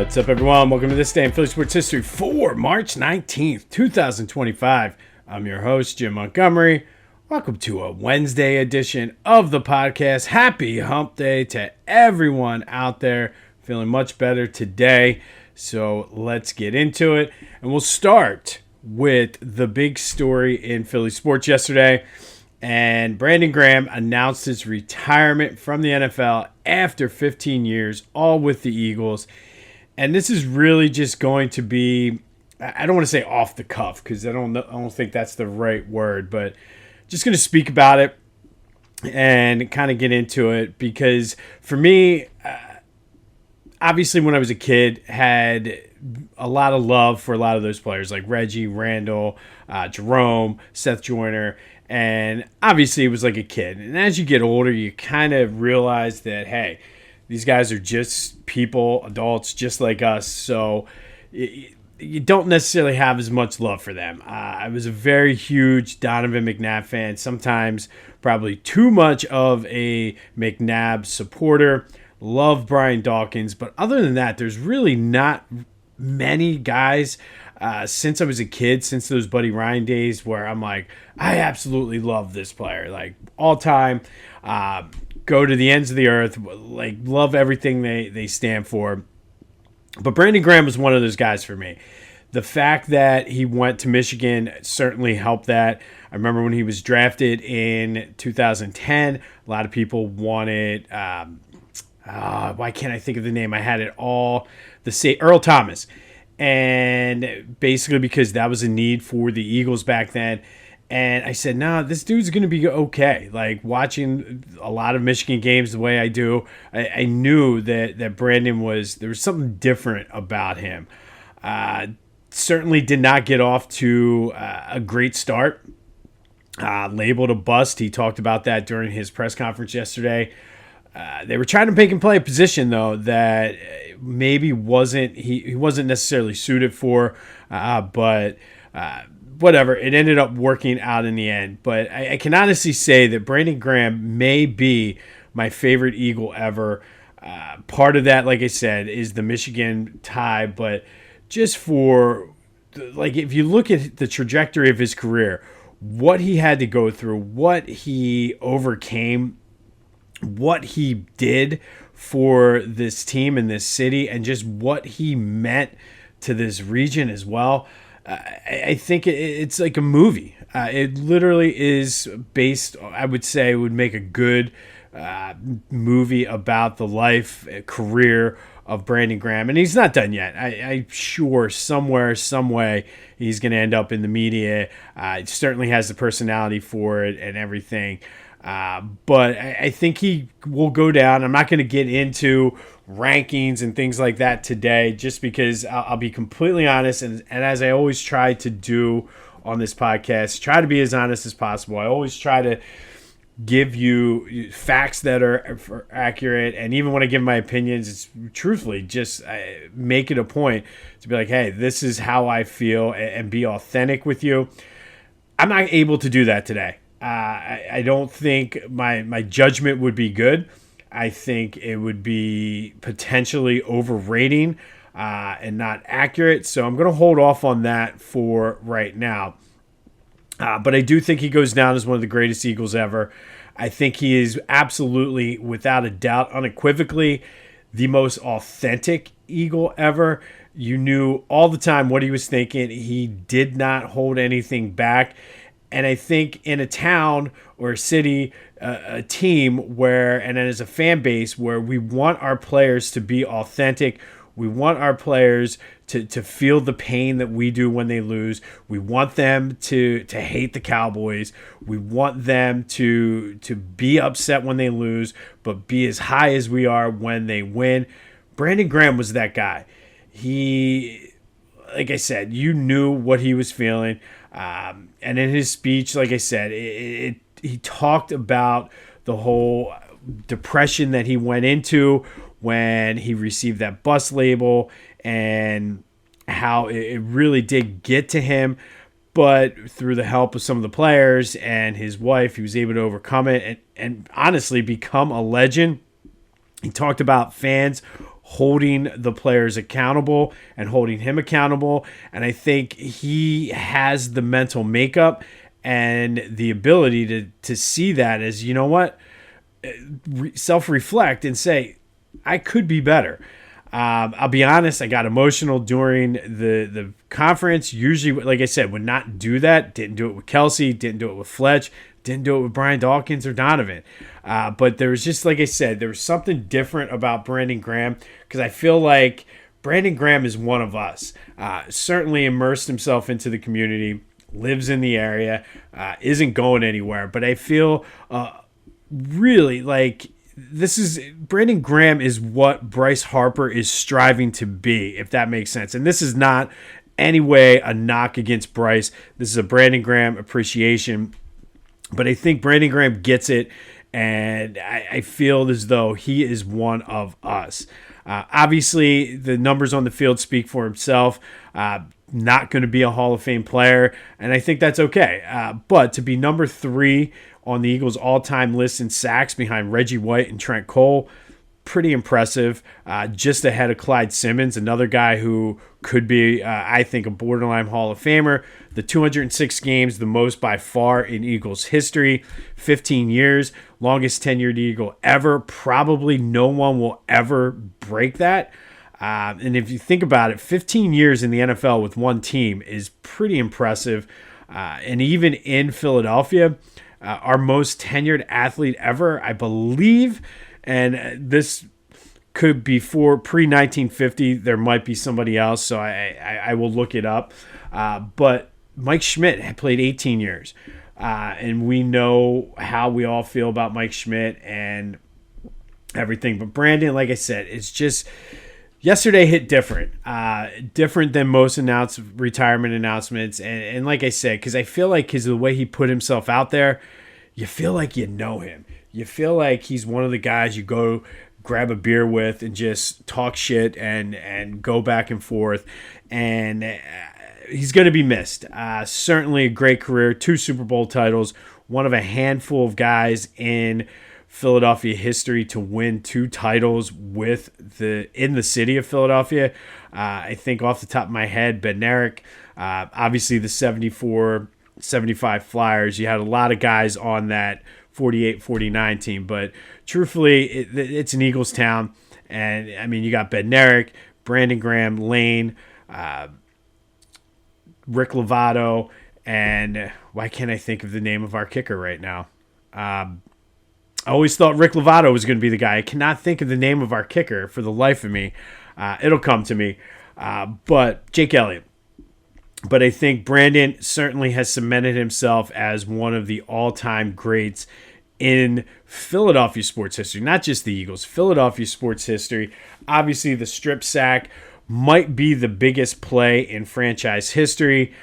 What's up, everyone? Welcome to This Day in Philly Sports History for March 19th, 2025. I'm your host, Jim Montgomery. Welcome to a Wednesday edition of the podcast. Happy Hump Day to everyone out there. Feeling much better today, so let's get into it. And we'll start with the big story in Philly sports yesterday. And Brandon Graham announced his retirement from the NFL after 15 years, all with the Eagles. And this is really just going to be, I don't want to say off the cuff because I don't think that's the right word, but just going to speak about it and kind of get into it because for me, obviously when I was a kid, had a lot of love for a lot of those players like Reggie, Randall, Jerome, Seth Joyner, and obviously it was like a kid. And as you get older, you kind of realize that, hey, these guys are just people, adults, just like us. So you don't necessarily have as much love for them. I was a very huge Donovan McNabb fan, sometimes probably too much of a McNabb supporter. Love Brian Dawkins. But other than that, there's really not many guys since I was a kid, since those Buddy Ryan days, where I'm like, I absolutely love this player. Like, all time. Go to the ends of the earth, like love everything they stand for. But Brandon Graham was one of those guys for me. The fact that he went to Michigan certainly helped that. I remember when he was drafted in 2010, a lot of people wanted, why can't I think of the name? I had it all, Earl Thomas. And basically because that was a need for the Eagles back then. And I said, nah, this dude's going to be okay. Like, watching a lot of Michigan games the way I do, I knew that Brandon there was something different about him. Certainly did not get off to a great start. Labeled a bust. He talked about that during his press conference yesterday. They were trying to make him play a position, though, that maybe he wasn't necessarily suited for, but whatever, it ended up working out in the end. But I can honestly say that Brandon Graham may be my favorite Eagle ever. Part of that, like I said, is the Michigan tie. But just for, like, if you look at the trajectory of his career, what he had to go through, what he overcame, what he did for this team and this city, and just what he meant to this region as well, I think it's like a movie. It literally is based, I would say, would make a good movie about the life, career of Brandon Graham. And he's not done yet. I'm sure somewhere, some way, he's going to end up in the media. He certainly has the personality for it and everything. But I think he will go down. I'm not going to get into rankings and things like that today, just because I'll be completely honest. And as I always try to do on this podcast, try to be as honest as possible. I always try to give you facts that are accurate. And even when I give my opinions, it's truthfully just make it a point to be like, hey, this is how I feel, and be authentic with you. I'm not able to do that today. I don't think my judgment would be good. I think it would be potentially overrating and not accurate. So I'm going to hold off on that for right now. But I do think he goes down as one of the greatest Eagles ever. I think he is absolutely, without a doubt, unequivocally, the most authentic Eagle ever. You knew all the time what he was thinking. He did not hold anything back. And I think in a town or a city, a team where, and as a fan base where we want our players to be authentic, we want our players to feel the pain that we do when they lose. We want them to hate the Cowboys. We want them to be upset when they lose, but be as high as we are when they win. Brandon Graham was that guy. He, like I said, you knew what he was feeling. And in his speech, like I said, he talked about the whole depression that he went into when he received that bus label and how it really did get to him. But through the help of some of the players and his wife, he was able to overcome it and honestly become a legend. He talked about fans holding the players accountable and holding him accountable. And I think he has the mental makeup and the ability to see that as, you know what, self-reflect and say, I could be better. I'll be honest, I got emotional during the conference. Usually, like I said, would not do that. Didn't do it with Kelsey, didn't do it with Fletch, didn't do it with Brian Dawkins or Donovan. But there was just, like I said, there was something different about Brandon Graham, because I feel like Brandon Graham is one of us. Certainly immersed himself into the community, lives in the area, isn't going anywhere. But I feel really like Brandon Graham is what Bryce Harper is striving to be, if that makes sense. And this is not any way a knock against Bryce. This is a Brandon Graham appreciation. But I think Brandon Graham gets it, and I feel as though he is one of us. Obviously, the numbers on the field speak for himself. Not going to be a Hall of Fame player, and I think that's okay. But to be number 3 on the Eagles' all-time list in sacks behind Reggie White and Trent Cole, pretty impressive. Just ahead of Clyde Simmons, another guy who could be, I think, a borderline Hall of Famer. The 206 games, the most by far in Eagles history. 15 years, longest tenured Eagle ever. Probably no one will ever break that. And if you think about it, 15 years in the NFL with one team is pretty impressive. And even in Philadelphia, our most tenured athlete ever, I believe, and this could be pre-1950. There might be somebody else, so I will look it up. But Mike Schmidt had played 18 years, and we know how we all feel about Mike Schmidt and everything. But Brandon, like I said, it's just yesterday hit different than most retirement announcements. And like I said, because I feel like because of the way he put himself out there, you feel like you know him. You feel like he's one of the guys you go grab a beer with and just talk shit and go back and forth. And he's going to be missed. Certainly a great career, 2 Super Bowl titles, one of a handful of guys in Philadelphia history to win 2 titles in the city of Philadelphia. I think off the top of my head, Bednarik, obviously the 74, 75 Flyers. You had a lot of guys on that 48-49 team, but truthfully, it's an Eagles town. And I mean, you got Bednarik, Brandon Graham, Lane, Rick Lovato, and why can't I think of the name of our kicker right now? I always thought Rick Lovato was going to be the guy. I cannot think of the name of our kicker for the life of me. It'll come to me. But Jake Elliott. But I think Brandon certainly has cemented himself as one of the all-time greats in Philadelphia sports history. Not just the Eagles, Philadelphia sports history. Obviously, the strip sack might be the biggest play in franchise history.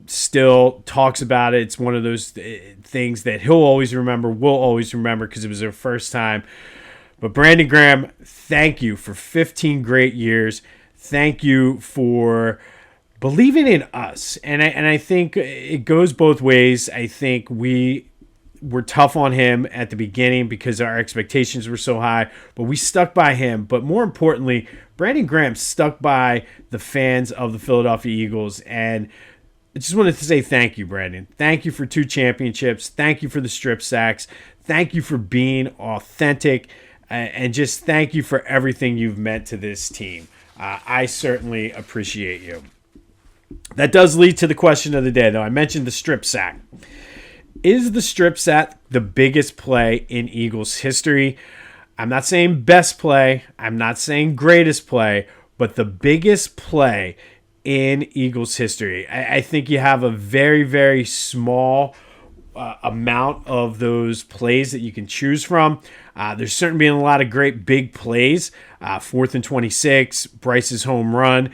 Still talks about it. It's one of those things that he'll always remember, will always remember, because it was their first time. But Brandon Graham, thank you for 15 great years. Thank you for believing in us. And I think it goes both ways. I think we were tough on him at the beginning because our expectations were so high, but we stuck by him. But more importantly, Brandon Graham stuck by the fans of the Philadelphia Eagles. And I just wanted to say thank you, Brandon. Thank you for 2 championships. Thank you for the strip sacks. Thank you for being authentic. And just thank you for everything you've meant to this team. I certainly appreciate you. That does lead to the question of the day, though. I mentioned the strip sack. Is the strip sack the biggest play in Eagles history? I'm not saying best play. I'm not saying greatest play, but the biggest play in Eagles history. I think you have a very, very small amount of those plays that you can choose from. There's certainly been a lot of great big plays. 4th and 26, Bryce's home run.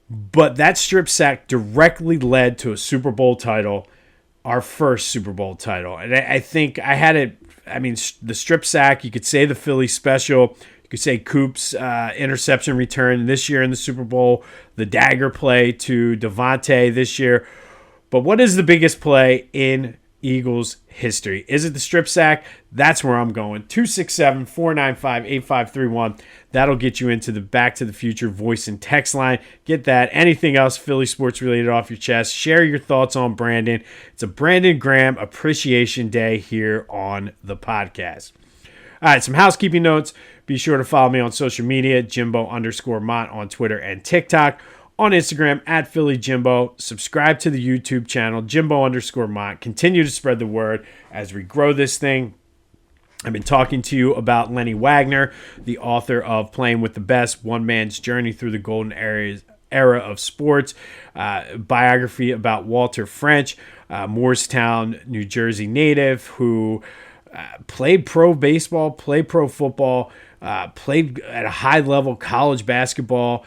But that strip sack directly led to a Super Bowl title, our first Super Bowl title. And I think I had it, I mean, the strip sack, you could say the Philly special, you could say Coop's interception return this year in the Super Bowl, the dagger play to Devontae this year. But what is the biggest play in Eagles history. Is it the strip sack? That's where I'm going. 267-495-8531. That'll get you into the Back to the Future voice and text line. Get that. Anything else Philly sports related off your chest. Share your thoughts on Brandon. It's a Brandon Graham Appreciation Day here on the podcast. All right, some housekeeping notes. Be sure to follow me on social media, Jimbo_Mont on Twitter and TikTok. On Instagram, at Philly Jimbo. Subscribe to the YouTube channel, Jimbo_Mont. Continue to spread the word as we grow this thing. I've been talking to you about Lenny Wagner, the author of Playing with the Best, One Man's Journey Through the Golden Era of Sports, biography about Walter French, Morristown, New Jersey native who played pro baseball, played pro football, played at a high level college basketball,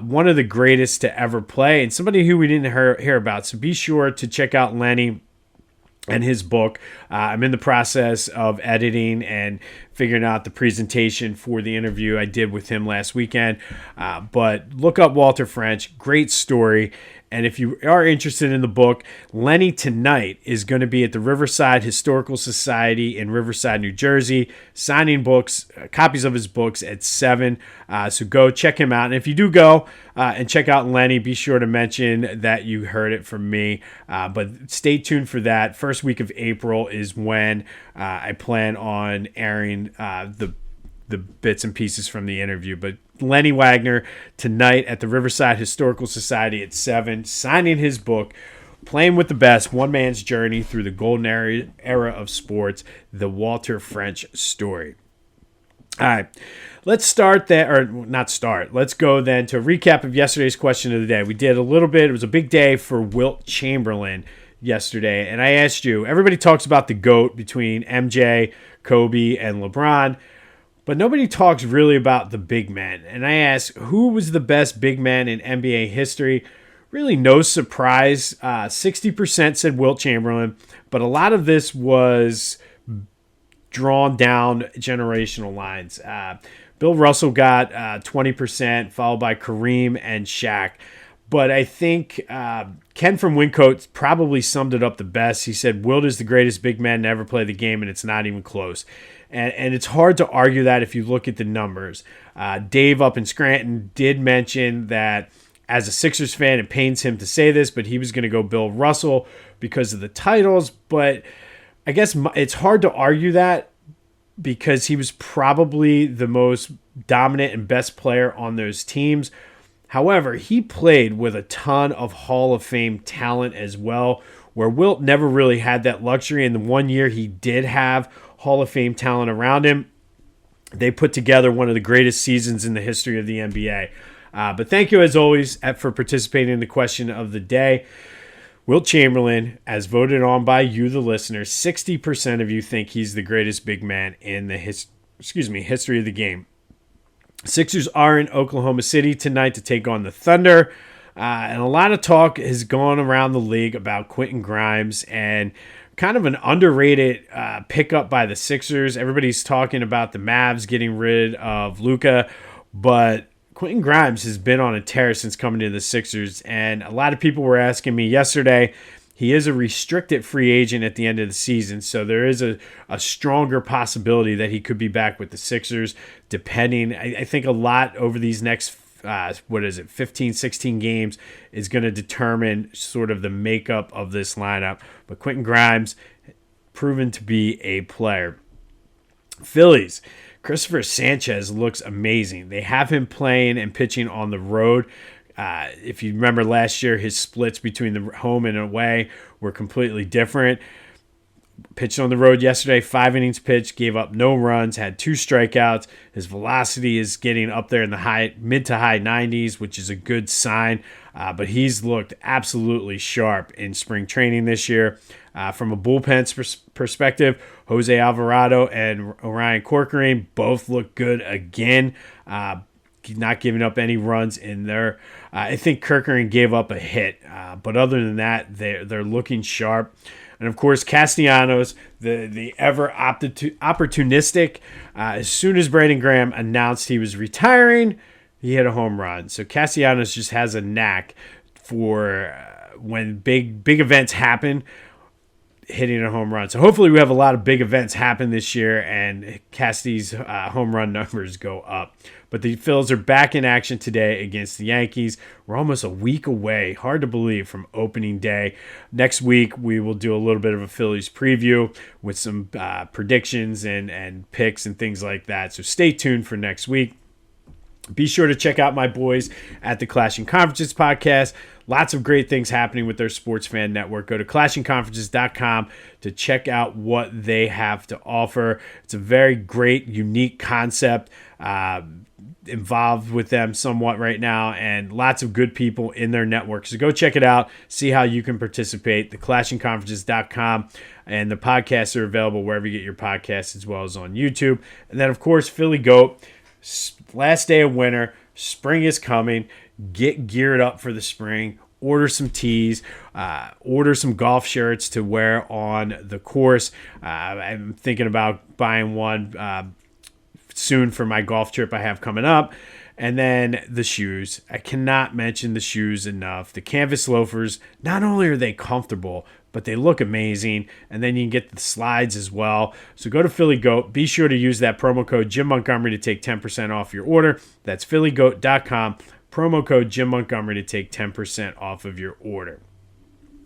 one of the greatest to ever play, and somebody who we didn't hear about. So be sure to check out Lenny and his book. I'm in the process of editing and figuring out the presentation for the interview I did with him last weekend. But look up Walter French. Great story. And if you are interested in the book, Lenny tonight is going to be at the Riverside Historical Society in Riverside, New Jersey, signing books, copies of his books at 7. So go check him out. And if you do go and check out Lenny, be sure to mention that you heard it from me. But stay tuned for that. First week of April is when I plan on airing the bits and pieces from the interview. But Lenny Wagner tonight at the Riverside Historical Society at 7, signing his book, Playing with the Best, One Man's Journey Through the Golden Era of Sports, the Walter French story. All right, let's start that, or not start. Let's go then to a recap of yesterday's question of the day. We did a little bit. It was a big day for Wilt Chamberlain yesterday, and I asked you, everybody talks about the GOAT between MJ, Kobe, and LeBron, but nobody talks really about the big men. And I asked, who was the best big man in NBA history? Really no surprise. 60% said Wilt Chamberlain, but a lot of this was drawn down generational lines. Bill Russell got 20%, followed by Kareem and Shaq. But I think Ken from Wyncote probably summed it up the best. He said, Wilt is the greatest big man to ever play the game, and it's not even close. And it's hard to argue that if you look at the numbers. Dave up in Scranton did mention that as a Sixers fan, it pains him to say this, but he was going to go Bill Russell because of the titles. But I guess it's hard to argue that because he was probably the most dominant and best player on those teams. However, he played with a ton of Hall of Fame talent as well, where Wilt never really had that luxury. And the 1 year he did have Hall of Fame talent around him, they put together one of the greatest seasons in the history of the NBA. But thank you, as always, for participating in the question of the day. Wilt Chamberlain, as voted on by you, the listeners, 60% of you think he's the greatest big man in the history of the game. Sixers are in Oklahoma City tonight to take on the Thunder. And a lot of talk has gone around the league about Quentin Grimes and kind of an underrated pickup by the Sixers. Everybody's talking about the Mavs getting rid of Luka, but Quentin Grimes has been on a tear since coming to the Sixers, and a lot of people were asking me yesterday, he is a restricted free agent at the end of the season, so there is a stronger possibility that he could be back with the Sixers, depending. I think a lot over these next 15, 16 games is going to determine sort of the makeup of this lineup. But Quentin Grimes, proven to be a player. Phillies, Cristopher Sanchez looks amazing. They have him playing and pitching on the road. If you remember last year, his splits between the home and away were completely different. Pitched on the road yesterday, 5 innings pitched, gave up no runs, had 2 strikeouts. His velocity is getting up there in the mid to high 90s, which is a good sign. But he's looked absolutely sharp in spring training this year. From a bullpen perspective, Jose Alvarado and Orion Corcoran both look good again. Not giving up any runs in there. I think Corcoran gave up a hit. But other than that, they're looking sharp. And, of course, Castellanos, the ever opportunistic. As soon as Brandon Graham announced he was retiring, he hit a home run. So Castellanos just has a knack for when big events happen. hitting a home run. So hopefully we have a lot of big events happen this year and Cassidy's home run numbers go up. But the Phils are back in action today against the Yankees. We're almost a week away, hard to believe, from opening day. Next week, we will do a little bit of a Phillies preview with some predictions and picks and things like that. So stay tuned for next week. Be sure to check out my boys at the Clashing Conferences podcast. Lots of great things happening with their Sports Fan Network. Go to clashingconferences.com to check out what they have to offer. It's a very great, unique concept involved with them somewhat right now, and lots of good people in their network. So go check it out. See how you can participate. The clashingconferences.com, and the podcasts are available wherever you get your podcasts as well as on YouTube. And then, of course, Philly Goat. Last day of winter, spring is coming. Get geared up for the spring. Order some tees. Order some golf shirts to wear on the course. I'm thinking about buying one soon for my golf trip I have coming up. And then the shoes. I cannot mention the shoes enough. The canvas loafers, not only are they comfortable, but they look amazing. And then you can get the slides as well. So go to Philly Goat. Be sure to use that promo code Jim Montgomery to take 10% off your order. That's phillygoat.com. Promo code Jim Montgomery to take 10% off of your order.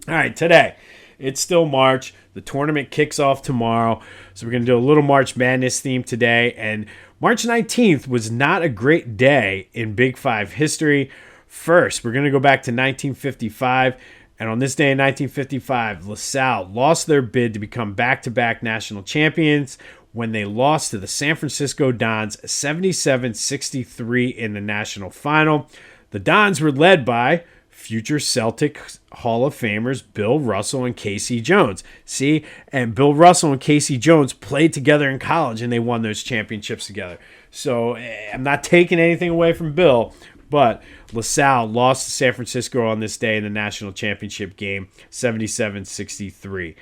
All right, today, it's still March. The tournament kicks off tomorrow. So we're going to do a little March Madness theme today. And March 19th was not a great day in Big Five history. First, we're going to go back to 1955. And on this day in 1955, LaSalle lost their bid to become back-to-back national champions when they lost to the San Francisco Dons 77-63 in the national final. The Dons were led by future Celtic Hall of Famers Bill Russell and Casey Jones. See, and Bill Russell and Casey Jones played together in college, and they won those championships together. So I'm not taking anything away from Bill, but LaSalle lost to San Francisco on this day in the national championship game, 77-63.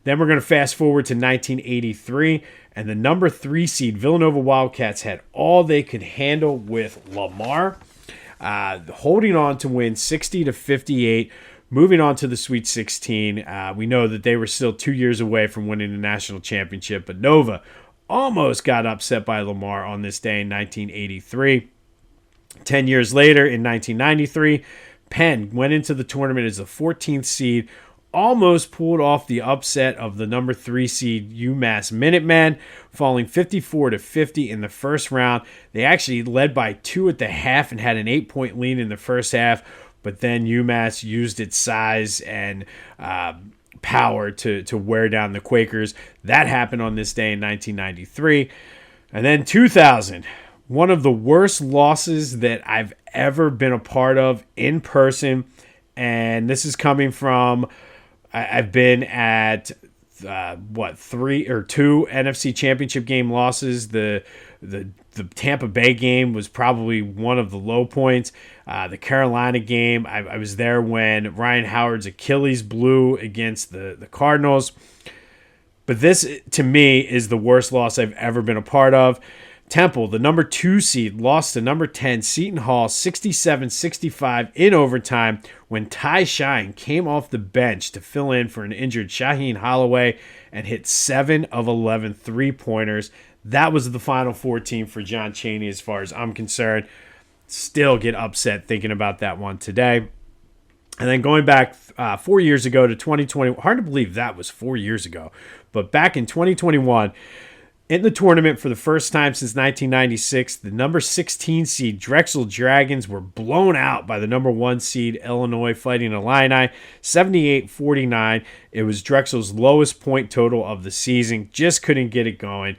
Then we're going to fast forward to 1983, and the number 3 seed Villanova Wildcats had all they could handle with Lamar, holding on to win 60-58, moving on to the Sweet 16. We know that they were still 2 years away from winning the national championship, but Nova almost got upset by Lamar on this day in 1983. 10 years later, in 1993, Penn went into the tournament as the 14th seed, almost pulled off the upset of the number 3 seed UMass Minutemen, falling 54-50 in the first round. They actually led by 2 at the half and had an 8-point lead in the first half, but then UMass used its size and power to wear down the Quakers. That happened on this day in 1993. And then 2000, one of the worst losses that I've ever been a part of in person, and this is coming from I've been at 3 or 2 NFC Championship game losses. The Tampa Bay game was probably one of the low points. The Carolina game, I was there when Ryan Howard's Achilles blew against the Cardinals. But this, to me, is the worst loss I've ever been a part of. Temple, the number 2 seed, lost to number 10 Seton Hall 67-65 in overtime when Ty Shine came off the bench to fill in for an injured Shaheen Holloway and hit 7 of 11 three-pointers. That was the Final Four team for John Chaney as far as I'm concerned. Still get upset thinking about that one today. And then going back 4 years ago to 2020, hard to believe that was 4 years ago, but back in 2021, in the tournament for the first time since 1996, the number 16 seed Drexel Dragons were blown out by the number 1 seed Illinois Fighting Illini, 78-49. It was Drexel's lowest point total of the season. Just couldn't get it going.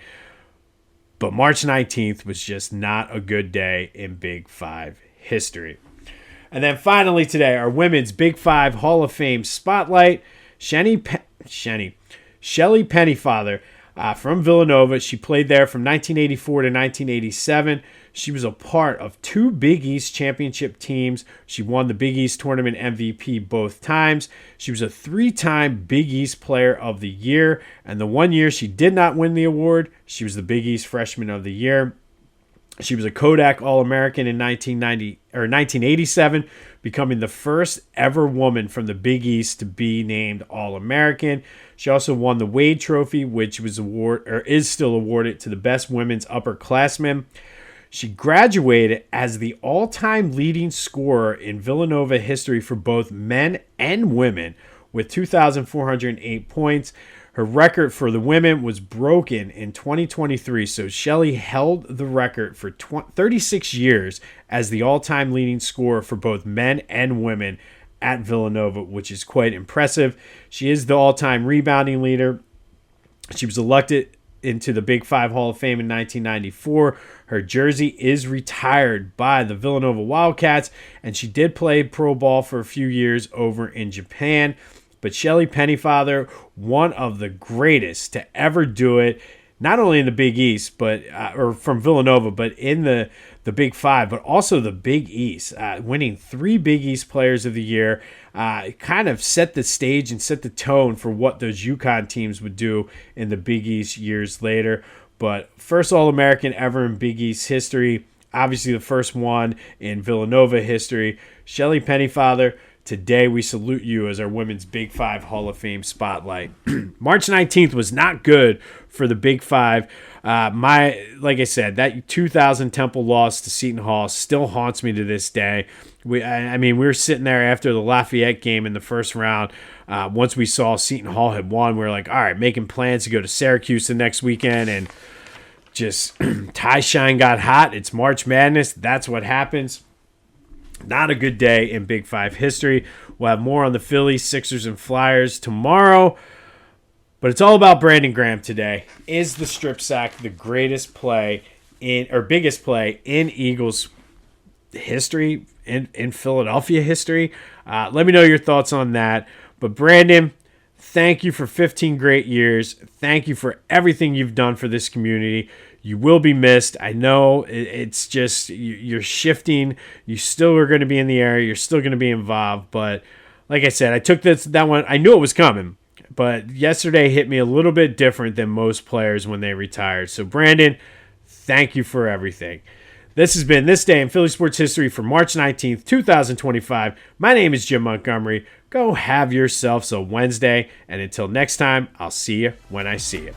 But March 19th was just not a good day in Big Five history. And then finally today, our women's Big Five Hall of Fame spotlight, Shelly Pennefather. From Villanova. She played there from 1984 to 1987. She was a part of 2 Big East championship teams. She won the Big East tournament MVP both times. She was a 3-time Big East Player of the Year. And the one year she did not win the award, she was the Big East Freshman of the Year. She was a Kodak All-American in 1987, becoming the first ever woman from the Big East to be named All-American. She also won the Wade Trophy, which is still awarded to the best women's upperclassmen. She graduated as the all-time leading scorer in Villanova history for both men and women with 2,408 points. Her record for the women was broken in 2023, so Shelly held the record for 36 years as the all-time leading scorer for both men and women at Villanova, which is quite impressive. She is the all-time rebounding leader. She was elected into the Big Five Hall of Fame in 1994. Her jersey is retired by the Villanova Wildcats, and she did play pro ball for a few years over in Japan. But Shelly Pennefather, one of the greatest to ever do it, not only in the Big East, but or from Villanova, but in the Big Five, but also the Big East, winning 3 Big East Players of the Year, kind of set the stage and set the tone for what those UConn teams would do in the Big East years later. But first All-American ever in Big East history, obviously the first one in Villanova history. Shelly Pennefather, today we salute you as our Women's Big Five Hall of Fame spotlight. March 19th was not good for the Big Five. Like I said, that 2000 Temple loss to Seton Hall still haunts me to this day. We were sitting there after the Lafayette game in the first round. Once we saw Seton Hall had won, we were like, all right, making plans to go to Syracuse the next weekend, and just tie shine got hot. It's March Madness. That's what happens. Not a good day in Big Five history. We'll have more on the Phillies, Sixers, and Flyers tomorrow. But it's all about Brandon Graham today. Is the strip sack the greatest play biggest play in Eagles history, in Philadelphia history? Let me know your thoughts on that. But Brandon, thank you for 15 great years. Thank you for everything you've done for this community. You will be missed. I know it's just you're shifting. You still are going to be in the area. You're still going to be involved. But like I said, I took that one. I knew it was coming. But yesterday hit me a little bit different than most players when they retired. So Brandon, thank you for everything. This has been This Day in Philly Sports History for March 19th, 2025. My name is Jim Montgomery. Go have yourselves a Wednesday. And until next time, I'll see you when I see you.